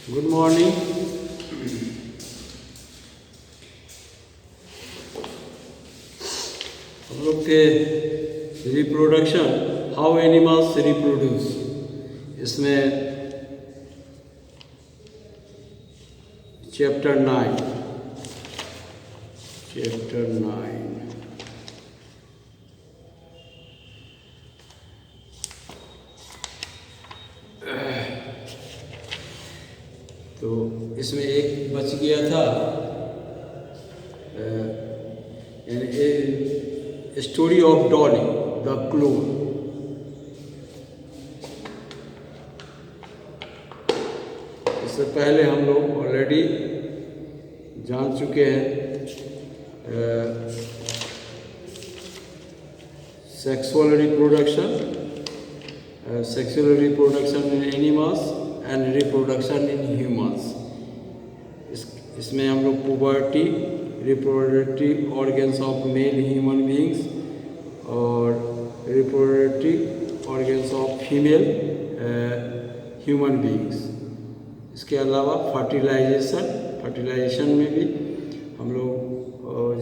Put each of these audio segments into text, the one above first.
Good morning. हम लोग थे रिप्रोडक्शन, हाउ एनिमल्स रिप्रोड्यूस। इसमें चैप्टर 9 तो इसमें एक बच गया था, story of Dolly the clone. इससे पहले हम लोग ऑलरेडी जान चुके हैं sexual reproduction in animals and reproduction in humans. इसमें हम लोग puberty, reproductive organs of male human beings और reproductive organs of female human beings. इसके अलावा फर्टिलाइजेशन में भी हम लोग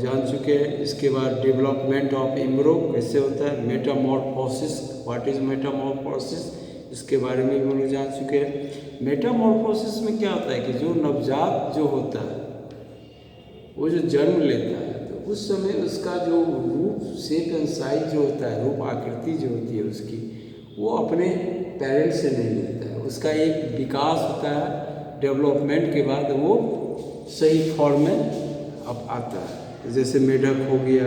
जान चुके हैं। इसके बाद डेवलपमेंट ऑफ एम्ब्रो कैसे होता है, मेटामॉर्फोसिस, व्हाट इज मेटामॉर्फोसिस, इसके बारे में भी हम लोग जान चुके हैं। मेटामॉर्फोसिस में क्या होता है कि जो नवजात जो होता है वो जो जन्म लेता है तो उस समय उसका जो रूप, शेप एंड साइज जो होता है, रूप आकृति जो होती है उसकी, वो अपने पेरेंट्स से नहीं मिलता है। उसका एक विकास होता है, डेवलपमेंट के बाद वो सही फॉर्म में अब आता है। जैसे मेढक हो गया,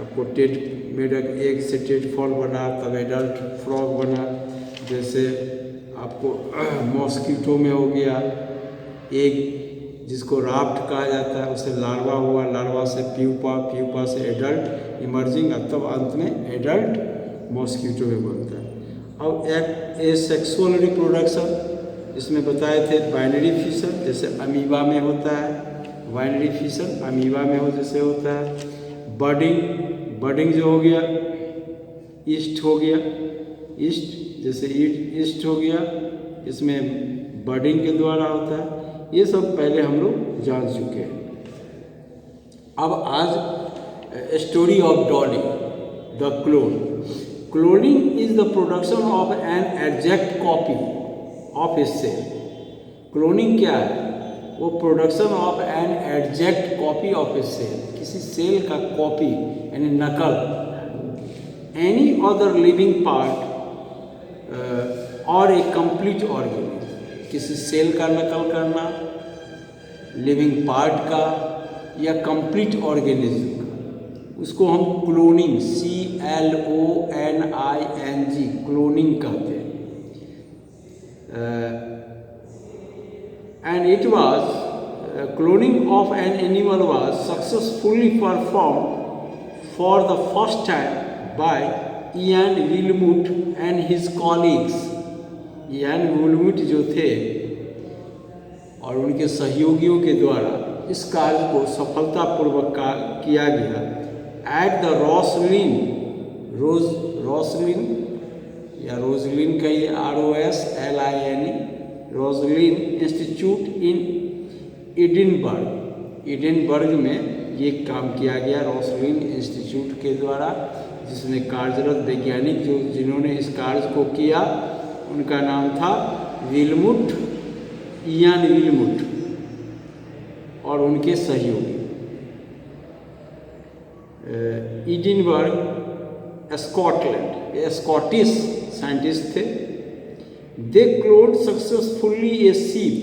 आपको मेढक एग से टेडफॉल बना, तब एडल्ट फ्रॉग बना। जैसे आपको मॉस्किटो में हो गया एग, जिसको राफ्ट कहा जाता है, उसे लार्वा हुआ, लार्वा से प्यूपा से एडल्ट इमर्जिंग, तब अंत में एडल्ट मॉस्किटो में बनता है। अब एक सेक्सुअल रिप्रोडक्शन इसमें बताए थे बाइनरी फिशन, जैसे अमीबा में होता है। बाइनरी फिशन अमीबा में जैसे होता है। बर्डिंग जो हो गया, ईस्ट हो गया, ईस्ट जैसे ईस्ट हो गया, इसमें बर्डिंग के द्वारा होता है। ये सब पहले हम लोग जान चुके हैं। अब आज story of Dolly the clone. Cloning is the production of an exact copy of a cell. Cloning क्या है? वो production of an exact copy of a cell, किसी सेल का कॉपी यानी नकल। एनी अदर लिविंग पार्ट और a complete organism, किसी cell का नकल करना, लिविंग पार्ट का या कंप्लीट ऑर्गेनिज्म का, उसको हम क्लोनिंग, CLONING क्लोनिंग कहते हैं। And it was cloning of an animal was successfully performed for the first time by Ian Wilmut and his colleagues. Ian Wilmut जो थे और उनके सहयोगियों के द्वारा इस कार्य को सफलतापूर्वक किया गया एट द रोजलिन कहिए, ROSLINE, Roslin Institute in Edinburgh में ये काम किया गया, रोजलिन इंस्टीट्यूट के द्वारा, जिसमें कार्यरत वैज्ञानिक जिन्होंने इस कार्य को किया उनका नाम था इयान विलमुट और उनके सहयोगी। एडिनबर्ग स्कॉटलैंड, ये स्कॉटिश साइंटिस्ट थे। दे क्लोन सक्सेसफुली ए सीप,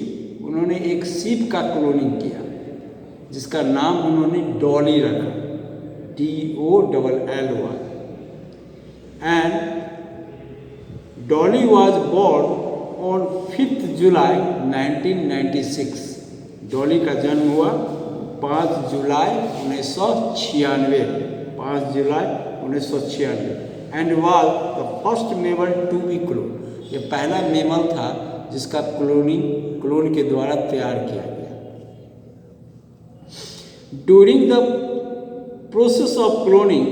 उन्होंने एक सीप का क्लोनिंग किया जिसका नाम उन्होंने डॉली रखा, DOLLY। And Dolly was born on 5 July 1996। Dolly का जन्म हुआ 5 जुलाई 1996 and was the first mammal to be cloned. ये पहला मेमल था जिसका क्लोन के द्वारा तैयार किया गया। During the process of cloning,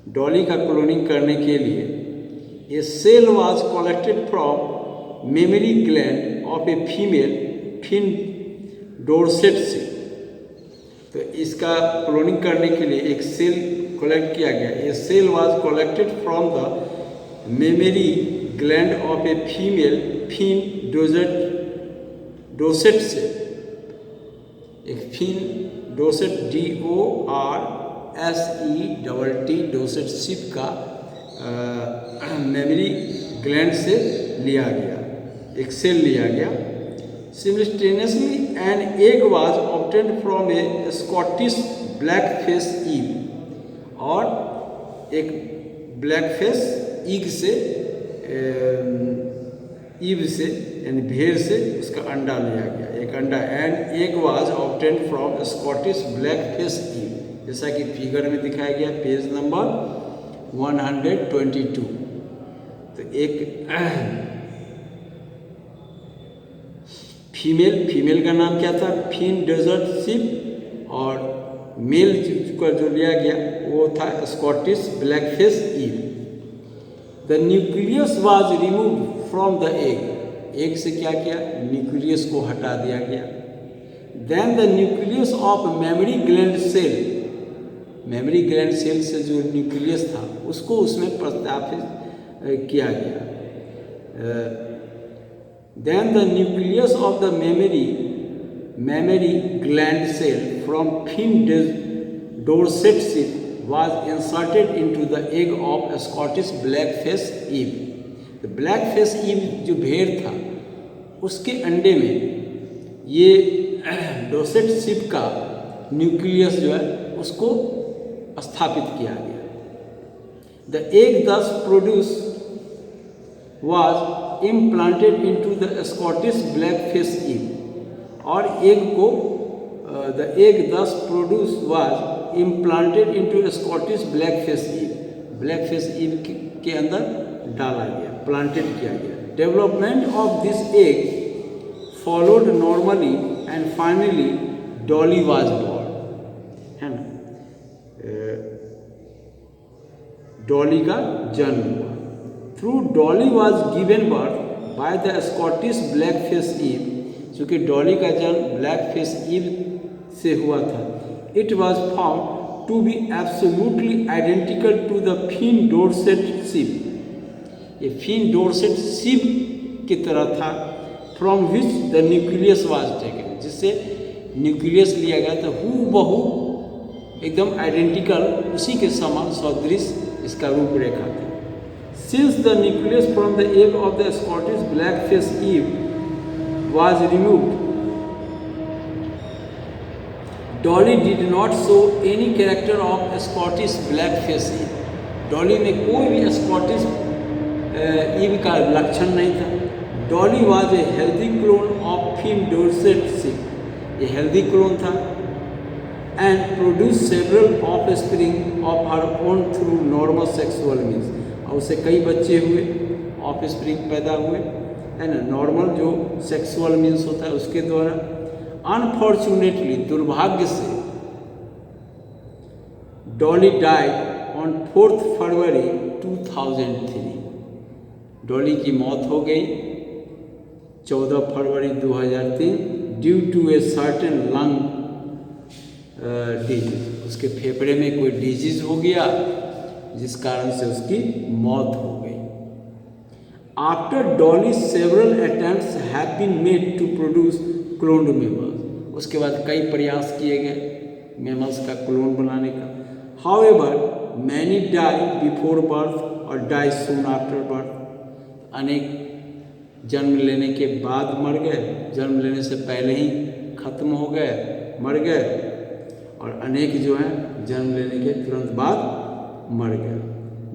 Dolly का क्लोनिंग करने के लिए a cell was collected from mammary gland of a female Finn Dorset से। तो इसका क्लोनिंग करने के लिए एक सेल कलेक्ट किया गया। A cell was collected from the mammary gland of a female Finn Dorset से। एक Finn Dorset DORSET Dorset sheep का मेमरी ग्लैंड से लिया गया, एक सेल लिया गया। Simultaneously an egg was obtained from a Scottish blackface eel, और एक ब्लैकफेस ईग से ईव से यानी भेड़ से उसका अंडा लिया गया, एक अंडा। And egg was obtained from Scottish Blackface ewe, जैसा कि फिगर में दिखाया गया पेज नंबर 122। तो एक फीमेल का नाम क्या था? फिन डेजर्ट शिप, और मेल का जो लिया गया वो था Scottish Blackface ewe. The nucleus was remove from the egg से क्या किया? न्यूक्लियस को हटा दिया गया। Then the nucleus of mammary gland cell से जो न्यूक्लियस था उसको उसमें प्रतिस्थापित किया गया। Then the nucleus of the mammary gland cell from fin dorset sheath was inserted into the egg of a Scottish blackface eel. The blackface eel जो भेड़ था उसके अंडे में ये डोसेट शिप का न्यूक्लियस जो है उसको स्थापित किया गया। The egg thus produced was implanted into the Scottish blackface eel, और एग को the egg thus produced was implanted into a Scottish blackface eel, blackface eel के अंदर डाला गया, प्लांटेड किया गया। Development of this egg followed normally and finally Dolly was born, है ना? डॉली का जन्म हुआ। Through Dolly was given birth by the Scottish blackface eel, चूँकि डॉली का जन्म ब्लैकफेस ईल से हुआ था। It was found to be absolutely identical to the fin dorset sheep, ये फिन डोरसेट शिप की तरह था। From which the nucleus was taken, जिससे न्यूक्लियस लिया गया था, हूबहू एकदम आइडेंटिकल, उसी के समान सदृश इसका रूपरेखा था। Since the nucleus from the egg of the Scottish blackface eel was removed, Dolly did not show any character of a Scottish blackface eel. Dolly में कोई भी स्कॉटिश ईल का लक्षण नहीं था। Dolly was a healthy clone of fin dorset sheep, ये healthy clone था। And produced several offspring of her own through normal sexual means, और उससे कई बच्चे हुए, ऑफ स्प्रिंग पैदा हुए, है ना, नॉर्मल जो सेक्सुअल मीन्स होता है उसके द्वारा। अनफॉर्चुनेटली, दुर्भाग्य से, Dolly died on 4 February 2003, Dolly की मौत हो गई 14 फरवरी 2003 due to a certain lung disease, उसके फेफड़े में कोई डिजीज हो गया जिस कारण से उसकी मौत हो गई। After Dolly several attempts have been made to produce cloned mammals, उसके बाद कई प्रयास किए गए मेमल्स का क्लोन बनाने का। However many die before birth और डाई सून आफ्टर बर्थ, अनेक जन्म लेने के बाद मर गए, जन्म लेने से पहले ही खत्म हो गए, मर गए, और अनेक जो हैं जन्म लेने के तुरंत बाद मर गए।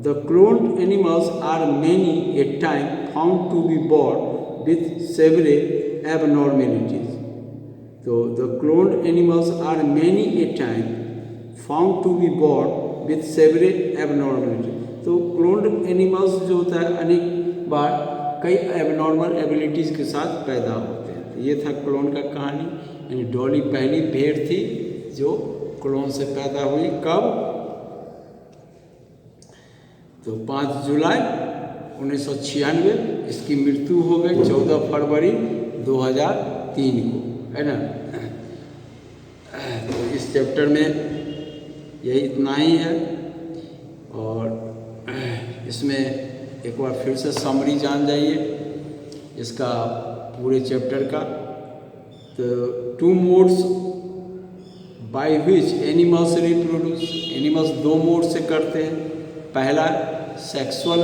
The cloned animals are many a time found to be born with several abnormalities. So the cloned animals are many a time found to be born with several abnormalities. तो cloned animals जो होता है अनेक बार कई abnormal abilities के साथ पैदा होते हैं। तो ये था क्लोन का कहानी, यानी डॉली पहली भेड़ थी जो क्लोन से पैदा हुई। कब? तो 5 जुलाई 1996, इसकी मृत्यु हो गई 14 फरवरी 2003 को, है ना। तो इस चैप्टर में यही इतना ही है। और इसमें एक बार फिर से समरी जान जाइए इसका पूरे चैप्टर का। तो 2 modes by which animals reproduce, animals 2 mode से करते हैं। पहला सेक्सुअल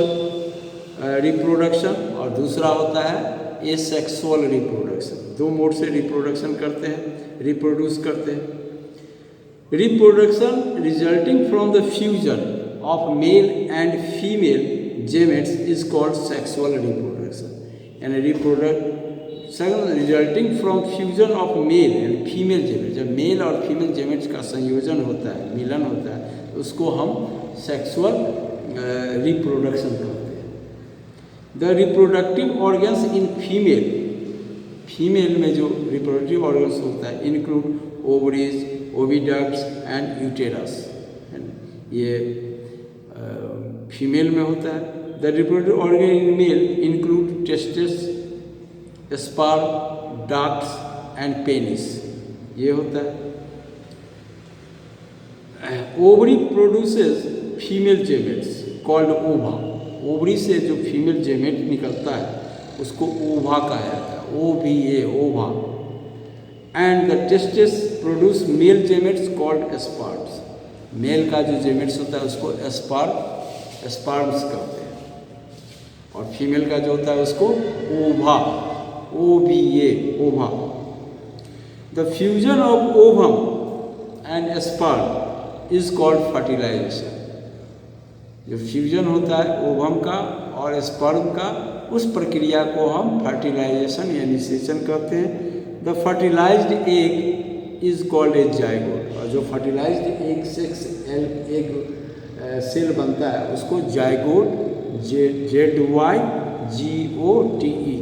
रिप्रोडक्शन और दूसरा होता है एसेक्सुअल रिप्रोडक्शन। 2 मोड से रिप्रोडक्शन करते हैं, रिप्रोड्यूस करते हैं। Reproduction resulting from the fusion of male and female gametes is called sexual reproduction. यानी reproduction resulting from fusion of male and female gametes, जब मेल और फीमेल जेमेट्स का संयोजन होता है, मिलन होता है, तो उसको हम सेक्सुअल रिप्रोडक्शन कहते हैं। The reproductive organs in female, female में जो रिप्रोडक्टिव ऑर्गन्स होता है include ovaries, oviducts and uterus, ये फीमेल में होता है। The reproductive organ in male include testis, sperm, ducts and penis, ये होता है। Ovary produces female gametes called ova, ovary से जो फीमेल जेमेट निकलता है उसको ओवा कहा जाता है, OVA, ova. And the testis produce male gametes called sperms, male का जो जेमेट्स होता है उसको स्पर्म्स कहते हैं, और फीमेल का जो होता है उसको ova, OVA, ova. The fusion of ovum and sperm is called fertilisation, जो फ्यूजन होता है ओवम का और स्पर्म का, उस प्रक्रिया को हम फर्टिलाइजेशन या निषेचन कहते हैं। The fertilised egg is called a zygote, और जो fertilised egg sex egg cell बनता है उसको जाइगोट, ZYGOTE,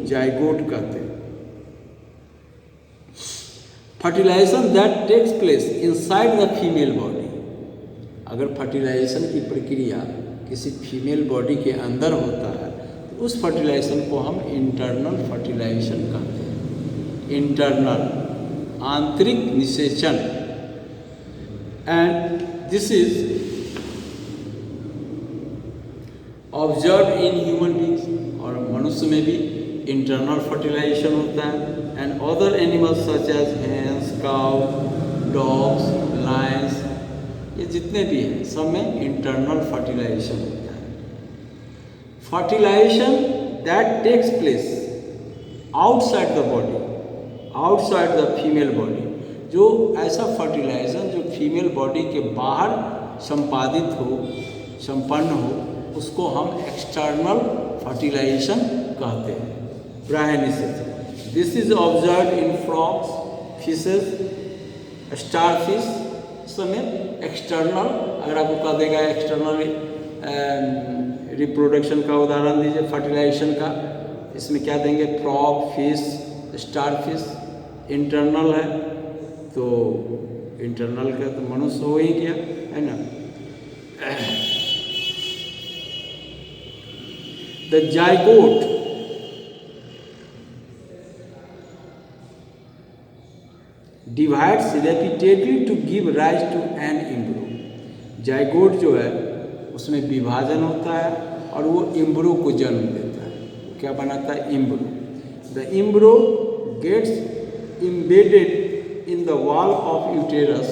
जाइगोट कहते हैं। Fertilisation that takes place inside the female body, अगर फर्टिलाइजेशन की प्रक्रिया किसी फीमेल बॉडी के अंदर होता है तो उस फर्टिलाइजेशन को हम इंटरनल फर्टिलाइजेशन कहते हैं। इंटरनल, आंतरिक निषेचन। And this is observe in human beings, और मनुष्य में भी इंटरनल फर्टिलाइजेशन होता है। And other animals such as hens, cow, dogs, lions, ये जितने भी हैं सब में इंटरनल फर्टिलाइजेशन होता है। Fertilization that takes place outside the body, outside the female body, जो ऐसा फर्टिलाइजेशन जो फीमेल बॉडी के बाहर संपादित हो, संपन्न हो, उसको हम एक्सटर्नल फर्टिलाइजेशन कहते हैं, बाह्य निषेचन। This is observe in frogs, fishes, starfish समेत एक्सटर्नल। अगर आपको कह देगा एक्सटर्नल रिप्रोडक्शन का उदाहरण दीजिए फर्टिलाइजेशन का, इसमें क्या देंगे? Frog, fish, starfish. इंटरनल है तो इंटरनल का तो मनुष्य हो ही गया, है ना। The zygote divides repeatedly to give rise to an embryo. Zygote जो है उसमें विभाजन होता है और वो एम्ब्रो को जन्म देता है। क्या बनाता है? Embryo. The embryo gets embedded in the wall of uterus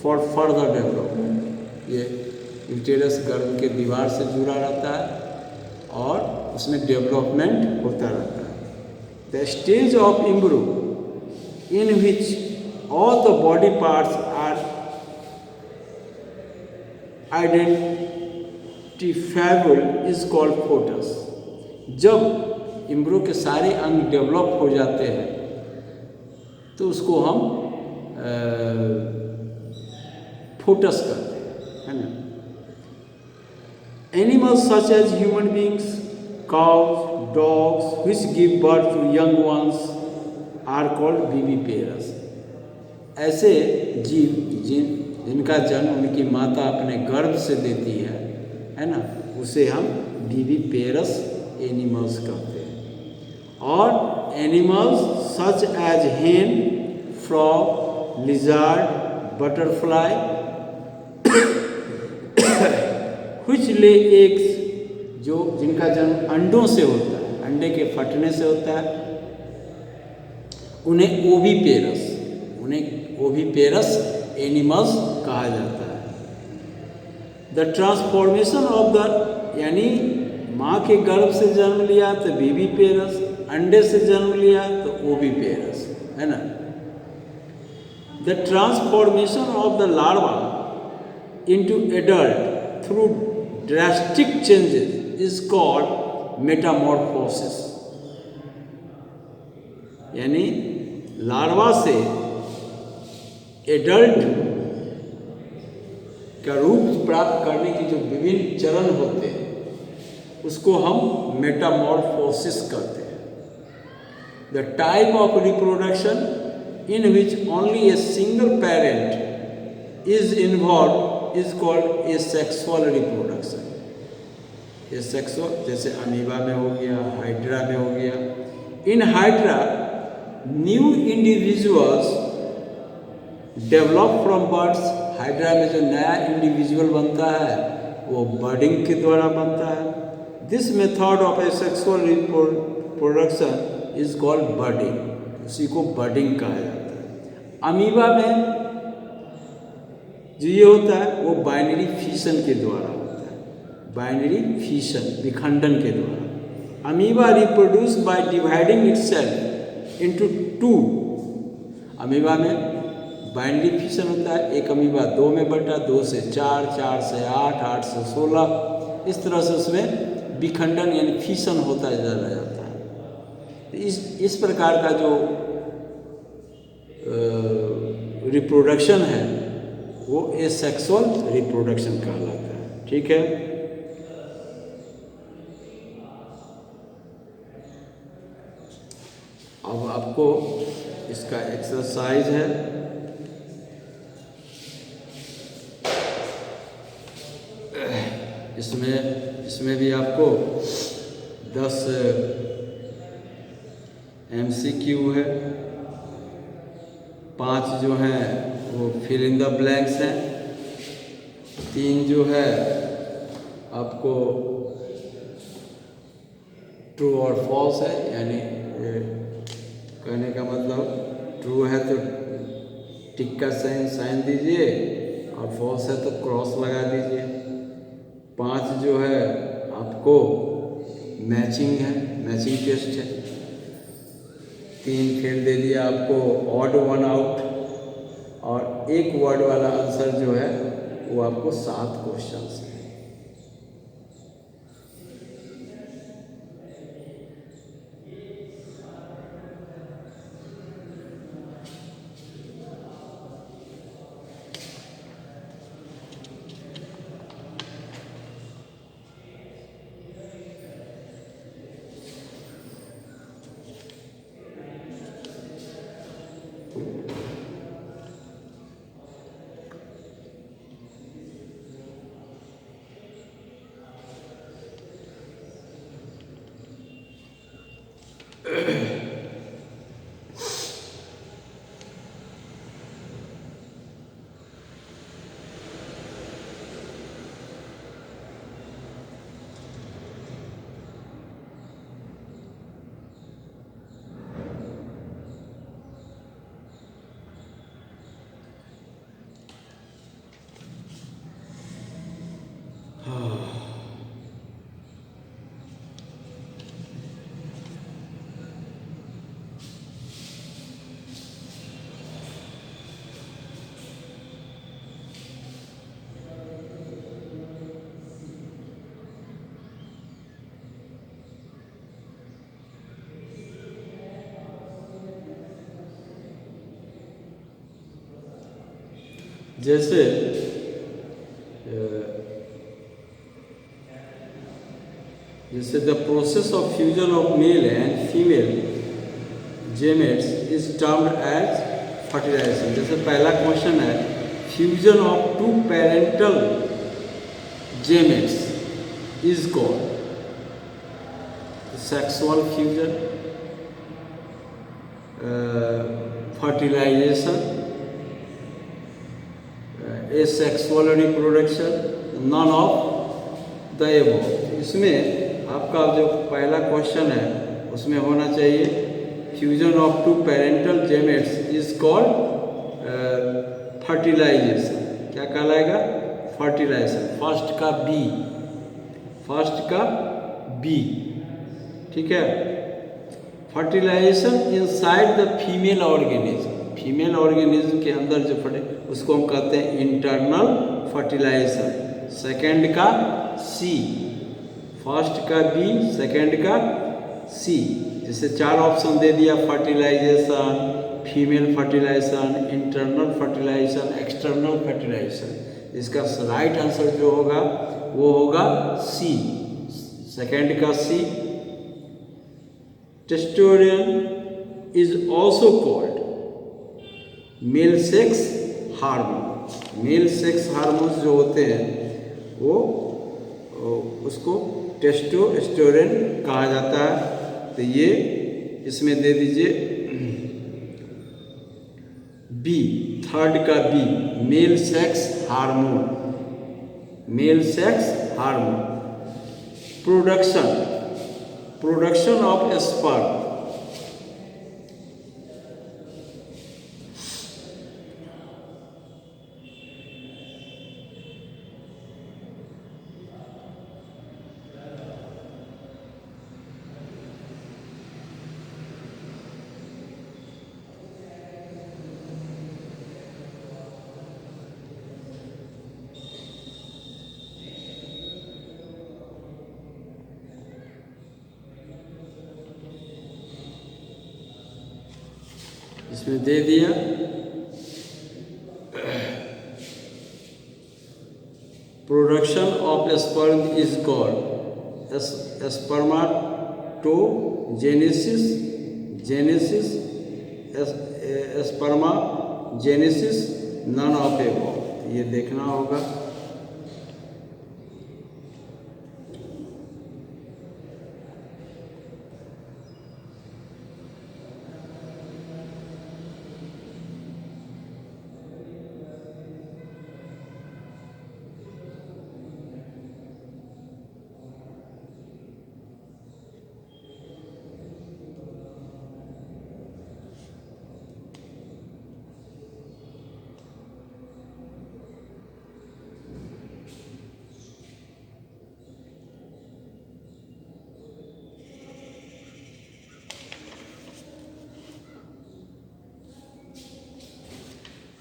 for further development. ये यूटेरस गर्भ के दीवार से जुड़ा रहता है और उसमें डेवलपमेंट होता रहता है। The stage of एम्ब्रो in which all the body parts are identifiable is called photos. जब एम्ब्रो के सारे अंग डेवलप हो जाते हैं तो उसको हम फोटस कहते हैं, है ना। Animals such as human beings, cows, dogs which give birth to young ones are called viviparous. ऐसे जीव जिनका जन्म उनकी माता अपने गर्भ से देती है ना, उसे हम विविपेरस एनिमल्स कहते हैं। और एनिमल्स सच एज हेन, frog, lizard, butterfly which lay eggs, जो जिनका जन्म अंडों से होता है, अंडे के फटने से होता है, उन्हें ओविपेरस एनिमल्स कहा जाता है। द ट्रांसफॉर्मेशन ऑफ द, यानी माँ के गर्भ से जन्म लिया तो विविपेरस, अंडे से जन्म लिया तो ओविपेरस, है ना। The transformation of the larva into adult through drastic changes is called metamorphosis। यानी लार्वा से एडल्ट का रूप प्राप्त करने की जो विभिन्न चरण होते हैं उसको हम मेटामॉर्फोसिस कहते हैं। The type of reproduction in which only a single parent is involved is called asexual reproduction। asexual जैसे अमीबा में हो गया, हाइड्रा में हो गया। In hydra new individuals develop from birds. Hydra में जो नया इंडिविजुअल बनता है वो बर्डिंग के द्वारा बनता है। This method of asexual reproduction is called budding. उसी को बर्डिंग कहा जाता है। अमीबा में जो ये होता है वो बाइनरी फिशन के द्वारा होता है। बाइनरी फिशन, विखंडन के द्वारा। Amoeba reproduce by dividing itself into two. Amoeba में बाइनरी फिशन होता है। एक अमीबा 2 में बटा, 2 से 4, 4 से 8, 8 से 16, इस तरह से उसमें विखंडन यानी फिशन होता चला जाता है। इस प्रकार का जो रिप्रोडक्शन है वो एसेक्सुअल रिप्रोडक्शन कहलाता है। ठीक है। अब आपको इसका एक्सरसाइज है। इसमें भी आपको 10 MCQ है, 5 जो हैं वो फिल इन द ब्लैंक्स हैं, 3 जो है आपको ट्रू और फॉल्स है। यानी कहने का मतलब ट्रू है तो टिक का साइन दीजिए और फॉल्स है तो क्रॉस लगा दीजिए। 5 जो है आपको मैचिंग है, मैचिंग टेस्ट है। 3 फेल दे दिया आपको ऑड 1 आउट, और एक वर्ड वाला आंसर जो है वो आपको 7 क्वेश्चन है। जैसे the process of fusion of male and female gametes is termed as fertilization. जैसे पहला क्वेश्चन है fusion of 2 parental gametes is called sexual fusion, fertilization, asexual reproduction, none of the above. इसमें आपका जो पहला क्वेश्चन है उसमें होना चाहिए fusion of two parental gametes is called fertilization. क्या कहलाएगा? फर्टिलाइजेशन। फर्स्ट का बी, फर्स्ट का बी, ठीक है। Fertilization inside the female organism, female organism के अंदर जो फटे उसको हम कहते हैं इंटरनल फर्टिलाइजेशन। सेकंड का सी, फर्स्ट का बी, सेकंड का सी। जैसे 4 ऑप्शन दे दिया, fertilisation, female fertilisation, internal fertilisation, external fertilisation. इसका राइट आंसर जो होगा वो होगा सी, सेकंड का C. Testosterone is also called male sex hormone. Male sex hormones जो होते हैं वो उसको टेस्टोस्टेरोन कहा जाता है। तो ये इसमें दे दीजिए बी, थर्ड का B, male sex hormone, male sex hormone. Production of sperm, इसमें दे दिया production of sperm is called spermatogenesis, genesis, spermagenesis, none of above. ये देखना होगा।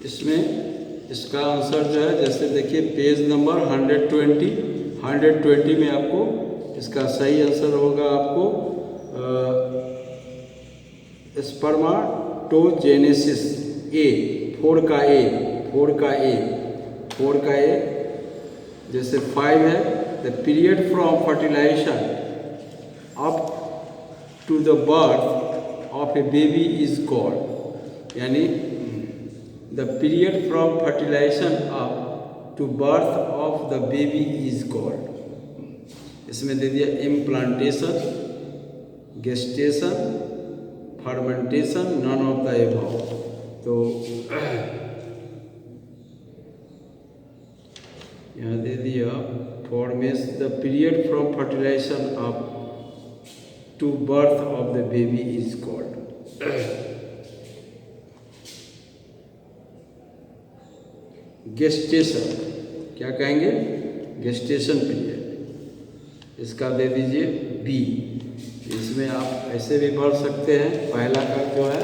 इसमें इसका आंसर जो है, जैसे देखिए पेज नंबर 120 में आपको इसका सही आंसर होगा आपको स्पर्माटोजेनेसिस ए, 4 का ए, 4 का ए, 4 का ए। जैसे 5 है the period from fertilization up to the birth of a baby is called, यानी the period from fertilization up to birth of the baby is called। इसमें दे दिया implantation, gestation, fermentation, none of the above. तो यहाँ दे दिया formation, the period from fertilization up to birth of the baby is called. Gestation क्या कहेंगे? Gestation period. इसका दे दीजिए बी। इसमें आप ऐसे भी पढ़ सकते हैं। पहला का जो है,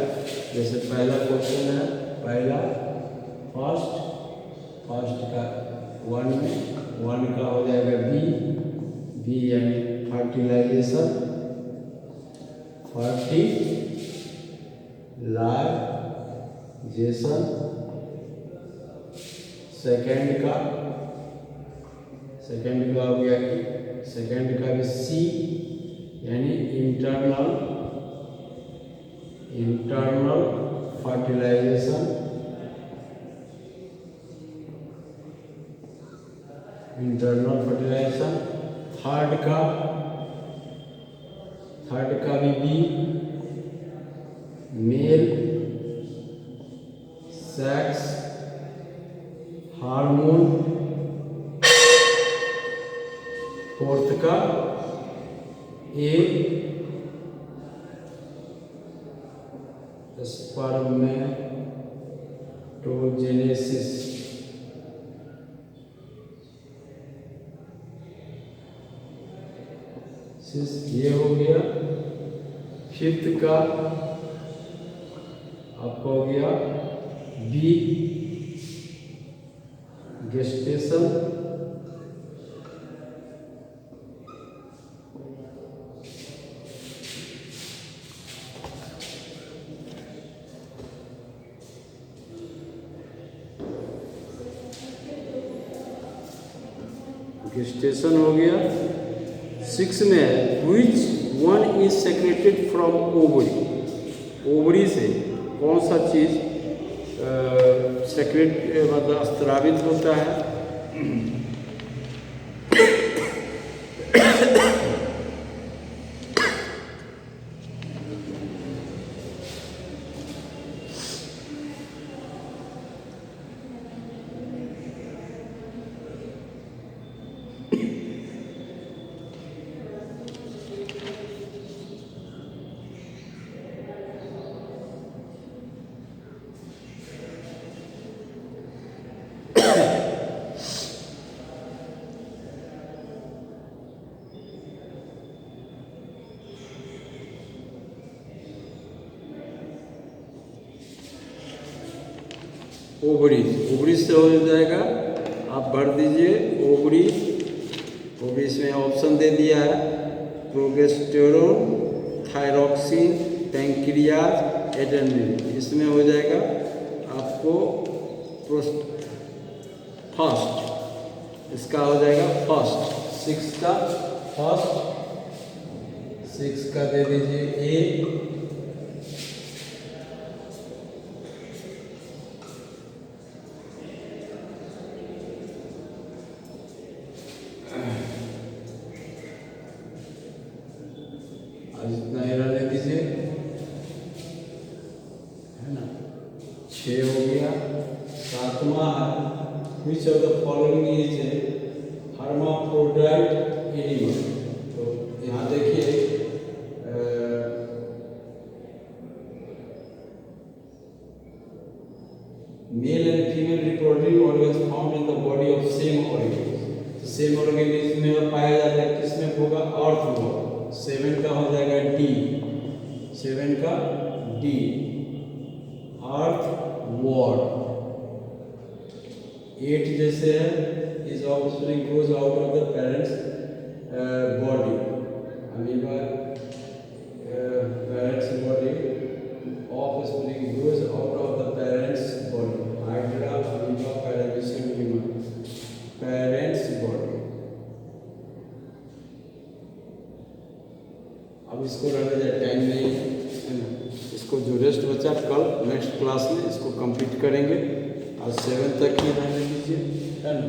जैसे पहला क्वेश्चन है, पहला फर्स्ट का 1 में 1 का हो जाएगा बी, बी यानी फर्टिलाइजेशन, फर्टिलाइजेशन। सेकंड का हो गया, सेकंड का भी सी यानी इंटरनल फर्टिलाइजेशन, थर्ड का भी B, male, sex, hormone, fourth का ए, स्पर्मेटोजेनेसिस, ये हो गया। फिफ्थ का आपका हो गया बी, गेस्टेशन, गेस्टेशन हो गया। सिक्स में है which one is secreted from ovary, ovary से कौन सा चीज सेक्रेट मतलब स्त्रावित होता है। ओवरी, ओवरी से हो जाएगा, आप भर दीजिए ओवरी। ओवरी में ऑप्शन दे दिया है प्रोगेस्टेरोन, थायरॉक्सिन, पैंक्रियाज, एड्रेनलिन। इसमें हो जाएगा आपको फर्स्ट, इसका हो जाएगा फर्स्ट। सिक्स का फर्स्ट, सिक्स का दे दीजिए ए, इतना एरा ले दीजिए, है ना। 6 हो गया। सातवां है which of the following is hermaphrodite animal. तो यहाँ देखिए mail and female reproductive organs found in the body of same organism. तो सेम ऑर्गेनिज्म में पाया जाता है, किसमें होगा अर्थवॉर्म। 7 का हो जाएगा डी, 7 का डी, अर्थवॉर्म। 8 जैसे है is offspring grows out of the parents body, amoeba parents body, offspring grows out of the parents body. Hydra, amoeba, paramecium, human, parents body. अब इसको रहने जाए, टाइम नहीं है ना। इसको जो रेस्ट बचा कल नेक्स्ट क्लास में इसको कंप्लीट करेंगे। आज 7 तक ही रहने दीजिए, है ना।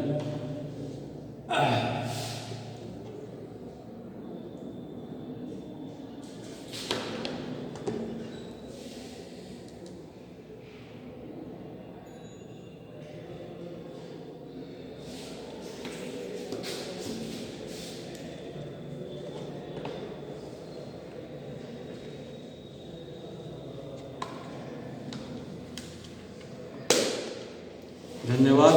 धन्यवाद।